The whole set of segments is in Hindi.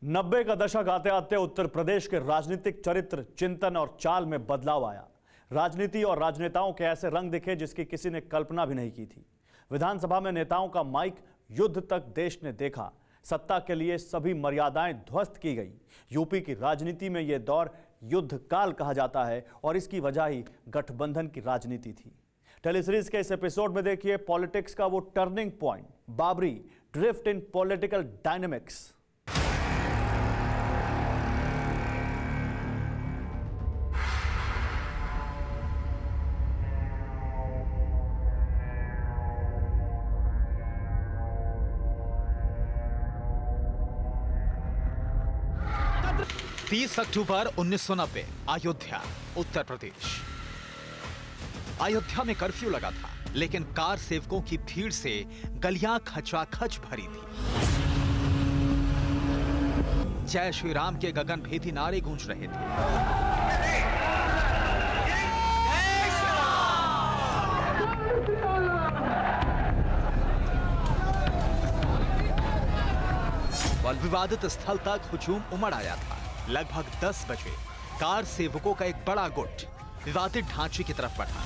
90 का दशक आते आते उत्तर प्रदेश के राजनीतिक चरित्र, चिंतन और चाल में बदलाव आया। राजनीति और राजनेताओं के ऐसे रंग दिखे जिसकी किसी ने कल्पना भी नहीं की थी। विधानसभा में नेताओं का माइक युद्ध तक देश ने देखा। सत्ता के लिए सभी मर्यादाएं ध्वस्त की गई। यूपी की राजनीति में यह दौर युद्ध काल कहा जाता है और इसकी वजह ही गठबंधन की राजनीति थी। टेलीसीरीज के इस एपिसोड में देखिए पॉलिटिक्स का वो टर्निंग पॉइंट, बाबरी ड्रिफ्ट इन पॉलिटिकल डायनेमिक्स। 30 अक्टूबर 1990, अयोध्या, उत्तर प्रदेश। अयोध्या में कर्फ्यू लगा था, लेकिन कार सेवकों की भीड़ से गलियां खचाखच भरी थी। जय श्री राम के गगनभेदी नारे गूंज रहे थे। विवादित स्थल तक हुजूम उमड़ आया था। लगभग 10 बजे कार सेवकों का एक बड़ा गुट विवादित ढांचे की तरफ बढ़ा।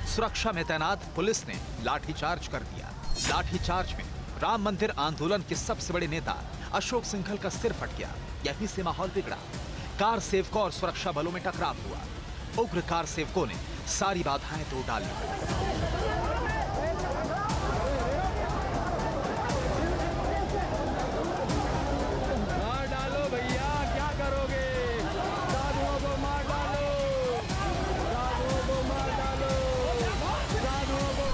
सुरक्षा में तैनात पुलिस ने लाठीचार्ज कर दिया। लाठीचार्ज में राम मंदिर आंदोलन के सबसे बड़े नेता अशोक सिंघल का सिर फट गया। यहीं से माहौल बिगड़ा। कार सेवकों और सुरक्षा बलों में टकराव हुआ। उग्र कार सेवकों ने सारी बाधाएं तोड़ डाली। मार डालो भैया, क्या करोगे? साधुओं को मार डालो, साधुओं को मार डालो, साधुओं को।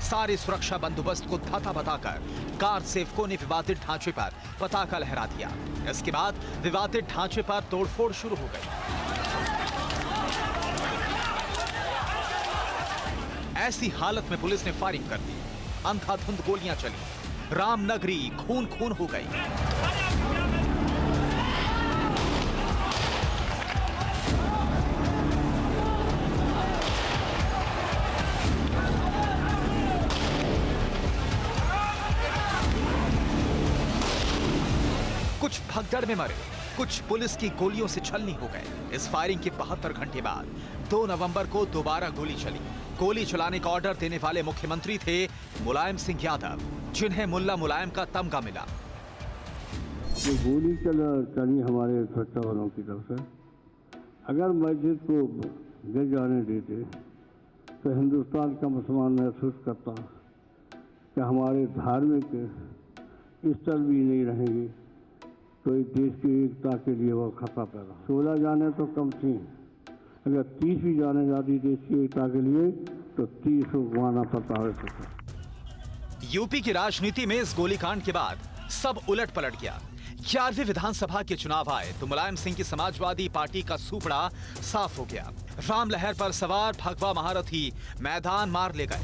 सारे सुरक्षा बंदोबस्त को धाता बताकर कार सेवकों ने विवादित ढांचे पर पताका लहरा दिया। इसके बाद विवादित ढांचे पर तोड़फोड़ शुरू हो गई। ऐसी हालत में पुलिस ने फायरिंग कर दी। अंधाधुंध गोलियां चली। रामनगरी खून खून हो गई। कुछ भगदड़ में मरे, कुछ पुलिस की गोलियों से छलनी हो गए। इस फायरिंग के 72 घंटे बाद 2 नवंबर को दोबारा गोली चली। गोली चलाने का ऑर्डर देने वाले मुख्यमंत्री थे मुलायम सिंह यादव, जिन्हें मुल्ला मुलायम का तमगा मिला। जो गोली चली हमारे सुरक्षा बलों की तरफ से, अगर मस्जिद को गिर जाने देते तो हिंदुस्तान का मुसलमान महसूस करता कि हमारे धार्मिक स्थल भी नहीं रहेंगे, तो इस देश की एकता के लिए वो खतरा पैदा। 16 जाने तो कम थी, अगर 30 भी जाने जाती देश की एकता के लिए तो 30 को गंवाना पड़ता है। यूपी की राजनीति में इस गोलीकांड के बाद सब उलट पलट गया। 11वीं विधानसभा के चुनाव आए तो मुलायम सिंह की समाजवादी पार्टी का सूपड़ा साफ हो गया। राम लहर पर सवार भगवा महारथी मैदान मार ले गए।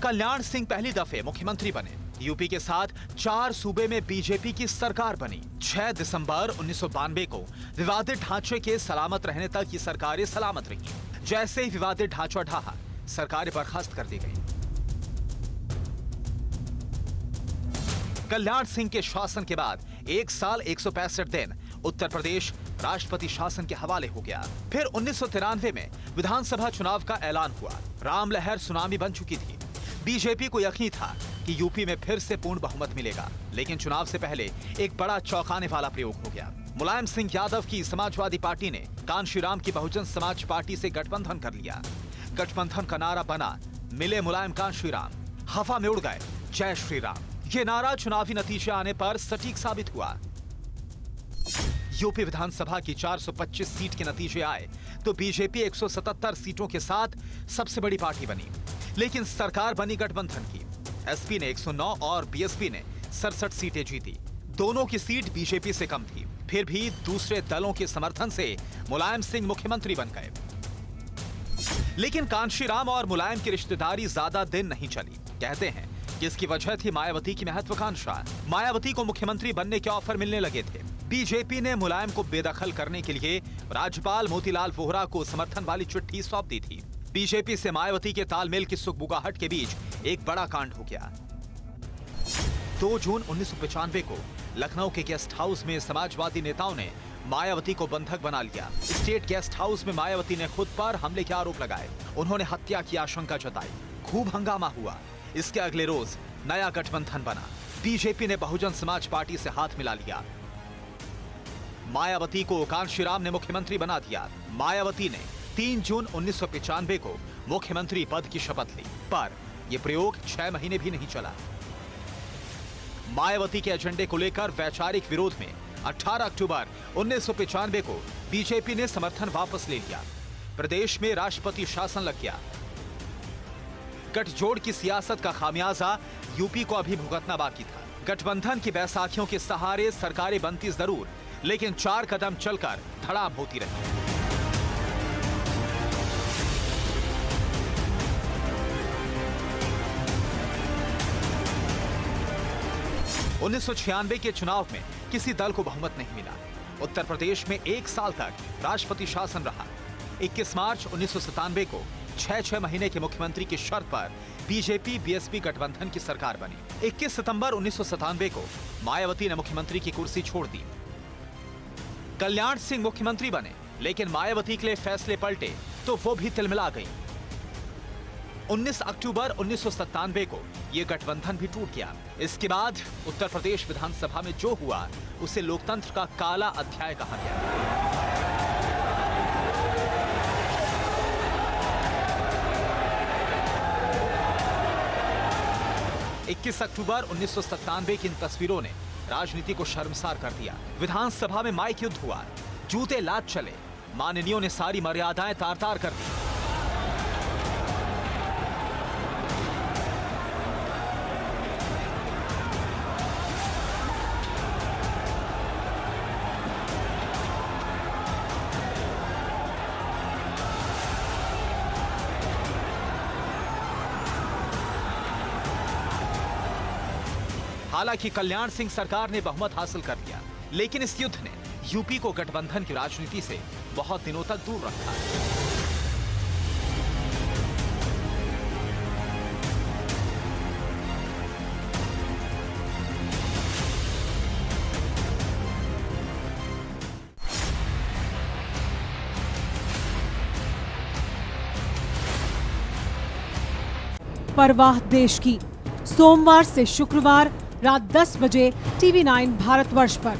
कल्याण सिंह पहली दफे मुख्यमंत्री बने। यूपी के साथ 4 सूबे में बीजेपी की सरकार बनी। 6 दिसंबर 1992 को विवादित ढांचे के सलामत रहने तक ये सरकारें सलामत रहीं। जैसे ही विवादित ढांचा ढहा, सरकारें बर्खास्त कर दी गई। कल्याण सिंह के शासन के बाद 1 साल 165 दिन उत्तर प्रदेश राष्ट्रपति शासन के हवाले हो गया। फिर 1993 में विधानसभा चुनाव का ऐलान हुआ। राम लहर सुनामी बन चुकी थी। बीजेपी को यकीन था कि यूपी में फिर से पूर्ण बहुमत मिलेगा, लेकिन चुनाव से पहले एक बड़ा चौंकाने वाला प्रयोग हो गया। मुलायम सिंह यादव की समाजवादी पार्टी ने कांशीराम की बहुजन समाज पार्टी से गठबंधन कर लिया। गठबंधन का नारा बना, मिले मुलायम कांशीराम, हवा में उड़ गए जय श्री राम। ये नारा चुनावी नतीजे आने पर सटीक साबित हुआ। यूपी विधानसभा की 425 सीट के नतीजे आए तो बीजेपी 177 सीटों के साथ सबसे बड़ी पार्टी बनी, लेकिन सरकार बनी गठबंधन की। एसपी ने 109 और बीएसपी ने 67 सीटें जीती। दोनों की सीट बीजेपी से कम थी। फिर भी दूसरे दलों के समर्थन से मुलायम सिंह मुख्यमंत्री बन गए। लेकिन कांशीराम और मुलायम की रिश्तेदारी ज्यादा दिन नहीं चली। कहते हैं कि इसकी वजह थी मायावती की महत्वाकांक्षा। मायावती को मुख्यमंत्री बनने के ऑफर मिलने लगे थे। बीजेपी ने मुलायम को बेदखल करने के लिए राज्यपाल मोतीलाल वोहरा को समर्थन वाली चिट्ठी सौंप दी थी। बीजेपी से मायावती के तालमेल की सुगबुगाहट के बीच एक बड़ा कांड हो गया। 2 जून 1995 को लखनऊ के गेस्ट हाउस में समाजवादी नेताओं ने मायावती को बंधक बना लिया। स्टेट गेस्ट हाउस में मायावती ने खुद पर हमले के आरोप लगाए। उन्होंने हत्या की आशंका जताई। खूब हंगामा हुआ। इसके अगले रोज नया गठबंधन बना। बीजेपी ने बहुजन समाज पार्टी से हाथ मिला लिया। मायावती को कांशीराम ने मुख्यमंत्री बना दिया। मायावती ने 3 जून 1995 को मुख्यमंत्री पद की शपथ ली, पर यह प्रयोग 6 महीने भी नहीं चला। मायावती के एजेंडे को लेकर वैचारिक विरोध में 18 अक्टूबर 1995 को बीजेपी ने समर्थन वापस ले लिया। प्रदेश में राष्ट्रपति शासन लग गया। गठजोड़ की सियासत का खामियाजा यूपी को अभी भुगतना बाकी था। गठबंधन की बैसाखियों के सहारे सरकारें बनती जरूर, लेकिन 4 कदम चलकर धड़ाम होती रही। उन्नीस 1996 के चुनाव में किसी दल को बहुमत नहीं मिला। उत्तर प्रदेश में 1 साल तक राष्ट्रपति शासन रहा। 21 मार्च 1997 को 6 महीने के मुख्यमंत्री की शर्त पर बीजेपी बीएसपी गठबंधन की सरकार बनी। 21 सितंबर 1997 को मायावती ने मुख्यमंत्री की कुर्सी छोड़ दी। कल्याण सिंह मुख्यमंत्री बने, लेकिन मायावती के लिए फैसले पलटे तो वो भी तिलमिला गई। 19 अक्टूबर 1997 को यह गठबंधन भी टूट गया। इसके बाद उत्तर प्रदेश विधानसभा में जो हुआ उसे लोकतंत्र का काला अध्याय कहा गया। 21 अक्टूबर 1997 की इन तस्वीरों ने राजनीति को शर्मसार कर दिया। विधानसभा में माइक युद्ध हुआ, जूते लात चले, माननीयों ने सारी मर्यादाएं तार-तार कर दी। हालांकि कल्याण सिंह सरकार ने बहुमत हासिल कर लिया, लेकिन इस युद्ध ने यूपी को गठबंधन की राजनीति से बहुत दिनों तक दूर रखा। परवाह देश की, सोमवार से शुक्रवार रात 10 बजे TV9 भारतवर्ष पर।